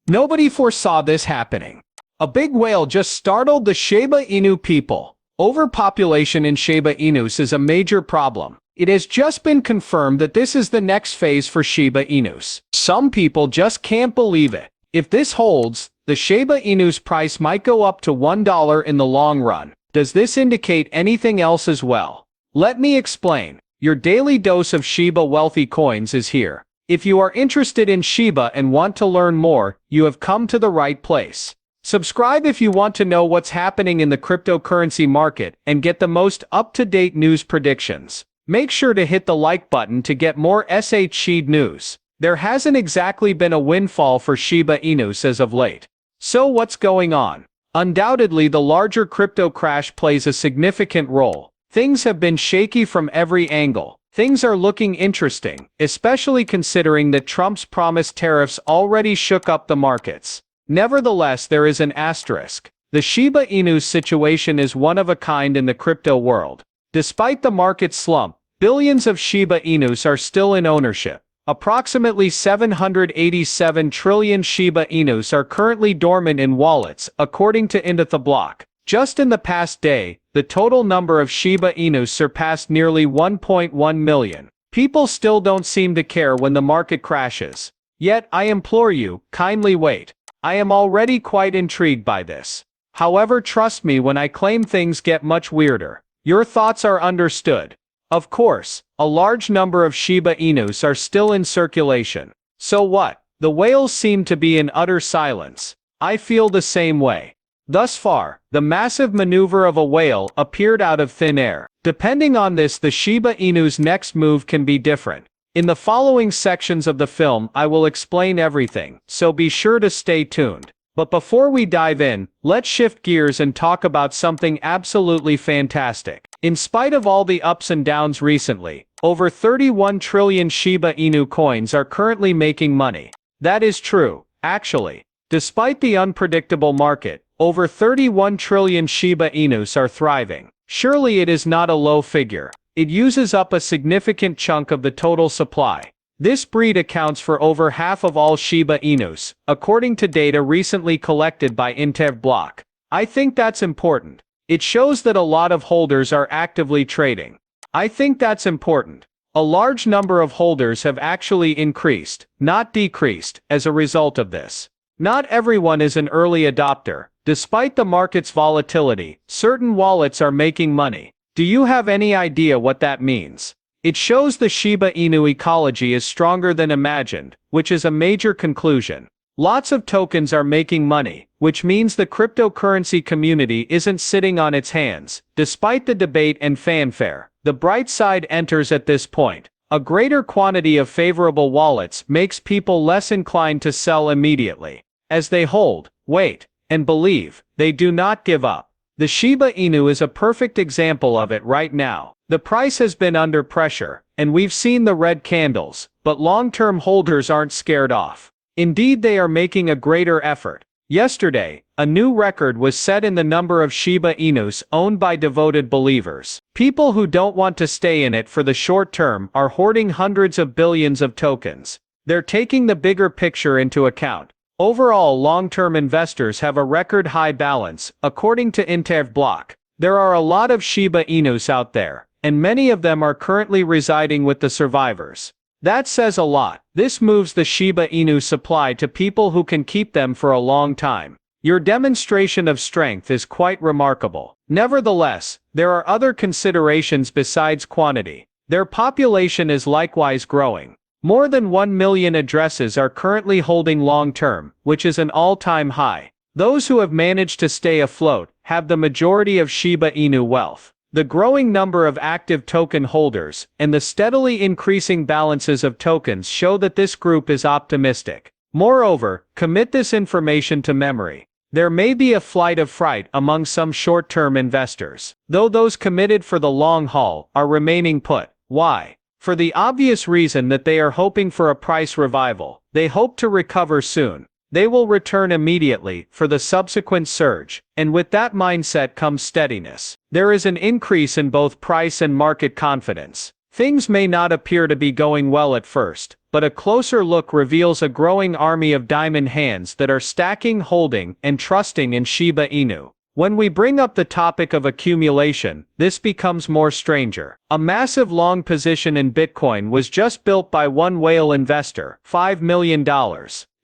Nobody foresaw this happening. A big whale just startled the Shiba Inu people. Overpopulation in Shiba Inus is a major problem. It has just been confirmed that this is the next phase for Shiba Inus. Some people just can't believe it. If this holds, the Shiba Inu's price might go up to $1 in the long run. Does this indicate anything else as well? Let me explain. Your daily dose of Shiba wealthy coins is here. If you are interested in Shiba and want to learn more, you have come to the right place. Subscribe if you want to know what's happening in the cryptocurrency market and get the most up-to-date news predictions. Make sure to hit the like button to get more SHIB news. There hasn't exactly been a windfall for Shiba Inus as of late. So what's going on? Undoubtedly, the larger crypto crash plays a significant role. Things have been shaky from every angle. Things are looking interesting, especially considering that Trump's promised tariffs already shook up the markets. Nevertheless, there is an asterisk. The Shiba Inu situation is one of a kind in the crypto world. Despite the market slump, billions of Shiba Inus are still in ownership. Approximately 787 trillion Shiba Inus are currently dormant in wallets, according to IntoTheBlock. Just in the past day, the total number of Shiba Inus surpassed nearly 1.1 million. People still don't seem to care when the market crashes. Yet, I implore you, kindly wait. I am already quite intrigued by this. However, trust me when I claim things get much weirder. Your thoughts are understood. Of course, a large number of Shiba Inus are still in circulation. So what? The whales seem to be in utter silence. I feel the same way. Thus far, the massive maneuver of a whale appeared out of thin air. Depending on this, the Shiba Inu's next move can be different. In the following sections of the film, I will explain everything, so be sure to stay tuned. But before we dive in, let's shift gears and talk about something absolutely fantastic. In spite of all the ups and downs recently, over 31 trillion Shiba Inu coins are currently making money. That is true, actually. Despite the unpredictable market, over 31 trillion Shiba Inus are thriving. Surely it is not a low figure. It uses up a significant chunk of the total supply. This breed accounts for over half of all Shiba Inus, according to data recently collected by IntoTheBlock. I think that's important. It shows that a lot of holders are actively trading. I think that's important. A large number of holders have actually increased, not decreased, as a result of this. Not everyone is an early adopter. Despite the market's volatility, certain wallets are making money. Do you have any idea what that means? It shows the Shiba Inu ecology is stronger than imagined, which is a major conclusion. Lots of tokens are making money, which means the cryptocurrency community isn't sitting on its hands. Despite the debate and fanfare, the bright side enters at this point. A greater quantity of favorable wallets makes people less inclined to sell immediately. As they hold, wait, and believe, they do not give up. The Shiba Inu is a perfect example of it right now. The price has been under pressure, and we've seen the red candles, but long-term holders aren't scared off. Indeed, they are making a greater effort. Yesterday, a new record was set in the number of Shiba Inus owned by devoted believers. People who don't want to stay in it for the short term are hoarding hundreds of billions of tokens. They're taking the bigger picture into account. Overall, long-term investors have a record high balance, according to IntoTheBlock. There are a lot of Shiba Inus out there, and many of them are currently residing with the survivors. That says a lot. This moves the Shiba Inu supply to people who can keep them for a long time. Your demonstration of strength is quite remarkable. Nevertheless, there are other considerations besides quantity. Their population is likewise growing. More than 1 million addresses are currently holding long-term, which is an all-time high. Those who have managed to stay afloat have the majority of Shiba Inu wealth. The growing number of active token holders and the steadily increasing balances of tokens show that this group is optimistic. Moreover, commit this information to memory. There may be a flight of fright among some short-term investors, though those committed for the long haul are remaining put. Why? For the obvious reason that they are hoping for a price revival. They hope to recover soon. They will return immediately for the subsequent surge, and with that mindset comes steadiness. There is an increase in both price and market confidence. Things may not appear to be going well at first, but a closer look reveals a growing army of diamond hands that are stacking, holding, and trusting in Shiba Inu. When we bring up the topic of accumulation, this becomes more stranger. A massive long position in Bitcoin was just built by one whale investor, $5 million.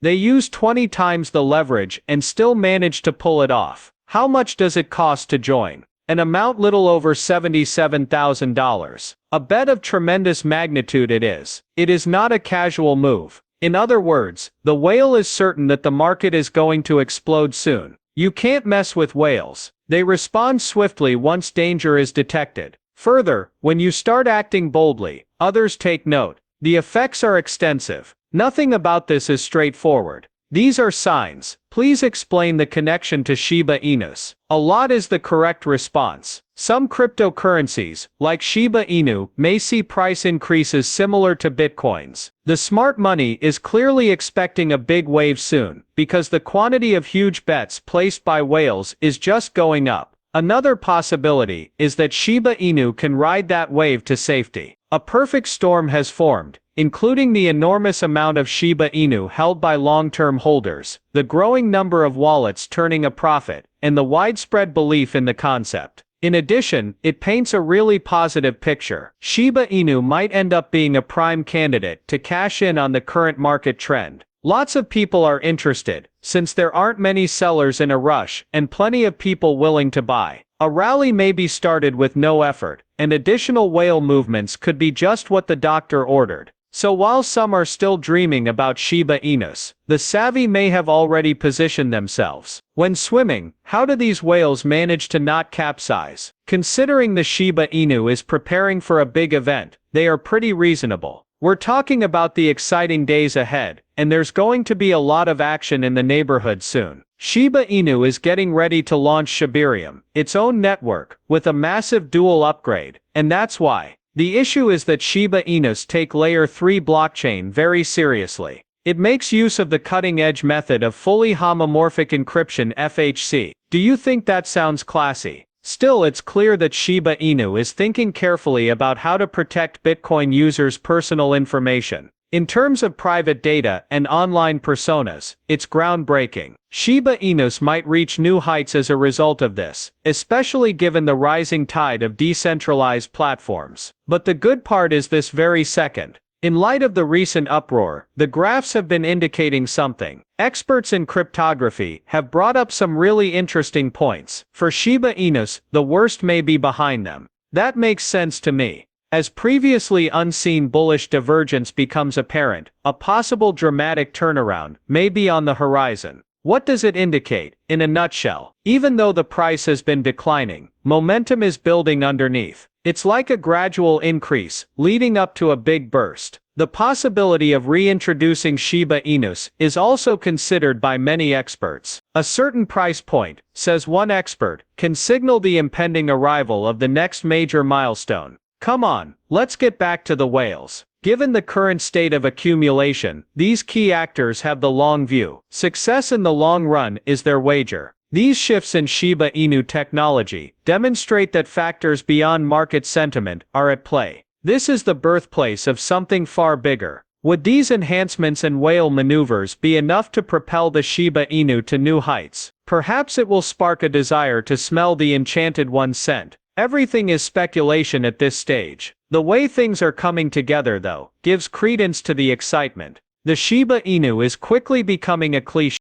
They used 20 times the leverage and still managed to pull it off. How much does it cost to join? An amount little over $77,000. A bet of tremendous magnitude it is. It is not a casual move. In other words, the whale is certain that the market is going to explode soon. You can't mess with whales. They respond swiftly once danger is detected. Further, when you start acting boldly, others take note. The effects are extensive. Nothing about this is straightforward. These are signs. Please explain the connection to Shiba Inus. A lot is the correct response. Some cryptocurrencies, like Shiba Inu, may see price increases similar to Bitcoin's. The smart money is clearly expecting a big wave soon, because the quantity of huge bets placed by whales is just going up. Another possibility is that Shiba Inu can ride that wave to safety. A perfect storm has formed, including the enormous amount of Shiba Inu held by long-term holders, the growing number of wallets turning a profit, and the widespread belief in the concept. In addition, it paints a really positive picture. Shiba Inu might end up being a prime candidate to cash in on the current market trend. Lots of people are interested, since there aren't many sellers in a rush and plenty of people willing to buy. A rally may be started with no effort, and additional whale movements could be just what the doctor ordered. So while some are still dreaming about Shiba Inus, the savvy may have already positioned themselves. When swimming, how do these whales manage to not capsize? Considering the Shiba Inu is preparing for a big event, they are pretty reasonable. We're talking about the exciting days ahead, and there's going to be a lot of action in the neighborhood soon. Shiba Inu is getting ready to launch Shibarium, its own network, with a massive dual upgrade, and that's why. The issue is that Shiba Inus take Layer 3 blockchain very seriously. It makes use of the cutting-edge method of fully homomorphic encryption (FHC). Do you think that sounds classy? Still, it's clear that Shiba Inu is thinking carefully about how to protect Bitcoin users' personal information. In terms of private data and online personas, it's groundbreaking. Shiba Inus might reach new heights as a result of this, especially given the rising tide of decentralized platforms. But the good part is this very second. In light of the recent uproar, the graphs have been indicating something. Experts in cryptography have brought up some really interesting points. For Shiba Inus, the worst may be behind them. That makes sense to me. As previously unseen bullish divergence becomes apparent, a possible dramatic turnaround may be on the horizon. What does it indicate? In a nutshell, even though the price has been declining, momentum is building underneath. It's like a gradual increase, leading up to a big burst. The possibility of reintroducing Shiba Inus is also considered by many experts. A certain price point, says one expert, can signal the impending arrival of the next major milestone. Come on, let's get back to the whales. Given the current state of accumulation, these key actors have the long view. Success in the long run is their wager. These shifts in Shiba Inu technology demonstrate that factors beyond market sentiment are at play. This is the birthplace of something far bigger. Would these enhancements and whale maneuvers be enough to propel the Shiba Inu to new heights? Perhaps it will spark a desire to smell the enchanted one's scent. Everything is speculation at this stage. The way things are coming together, though, gives credence to the excitement. The Shiba Inu is quickly becoming a cliché.